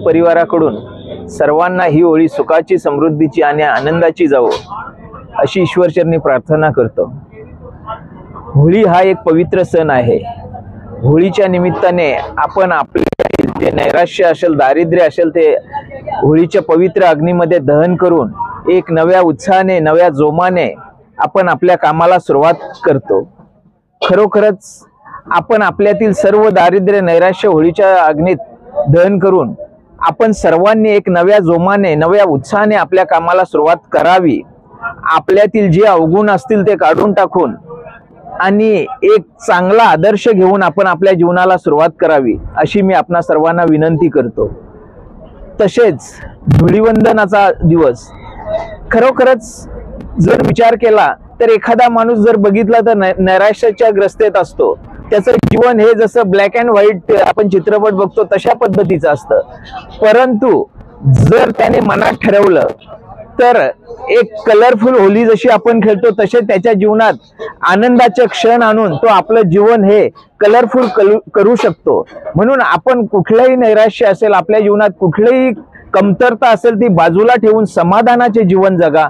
परिवाराकडून सर्वांना ही होळी सुखाची, समृद्धीची आणि आनंदाची जावो अशी ईश्वरचरणी प्रार्थना करतो। होळी हा एक पवित्र सण आहे। होळीच्या निमित्ताने आपण आपले जे नैराश्य असेल, दारिद्र्य असेल, ते होळीच्या पवित्र अग्नीमध्ये दहन करून एक नव्या उत्साहाने, नव्या जोमाने आपण आपल्या कामाला सुरुवात करतो। खरोखरच आपण आपल्यातील सर्व दारिद्र्य, नैराश्य होळीच्या अग्नीत दहन करून आपण सर्वांनी एक नव्या जोमाने, नव्या उत्साहाने आपल्या कामाला सुरुवात करावी। आपल्यातील जे अवगुण असतील ते काढून टाकून आणि एक चांगला आदर्श घेऊन आपण आपल्या जीवनाला सुरुवात करावी अशी मी आपणा सर्वांना विनंती करतो। तसेच धुळीवंदनाचा दिवस खरोखरच जर विचार केला तर एखादा माणूस जर बघितला तर नैराश्याच्या ग्रस्तेत असतो। त्याचं जीवन हे जसं ब्लॅक अँड व्हाईट आपण चित्रपट बघतो तशा पद्धतीचं असतं। परंतु जर त्याने मनात ठरवलं तर एक कलरफुल होली जशी आपण खेळतो तसे त्याच्या जीवनात आनंदाचे क्षण आणून तो आपलं जीवन हे कलरफुल करू शकतो। म्हणून आपण कुठलंही नैराश्य असेल, आपल्या जीवनात कुठलीही कमतरता असेल ती बाजूला ठेवून समाधानाचे जीवन जगा।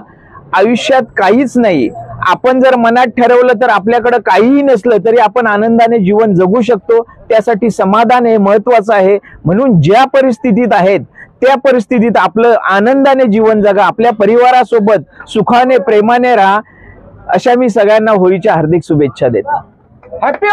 आयुष्यात काहीच नाही, आपण जर मनात ठरवलं तर आपल्याकडे काहीही नसलं तरी आपण आनंदाने जीवन जगू शकतो। त्यासाठी समाधान हे महत्त्वाचं आहे। म्हणून ज्या परिस्थितीत आहेत त्या परिस्थितीत आपलं आनंदाने जीवन जगा, आपल्या परिवारासोबत सुखाने, प्रेमाने राहा, अशा मी सगळ्यांना होळीच्या हार्दिक शुभेच्छा देतो। हॅपी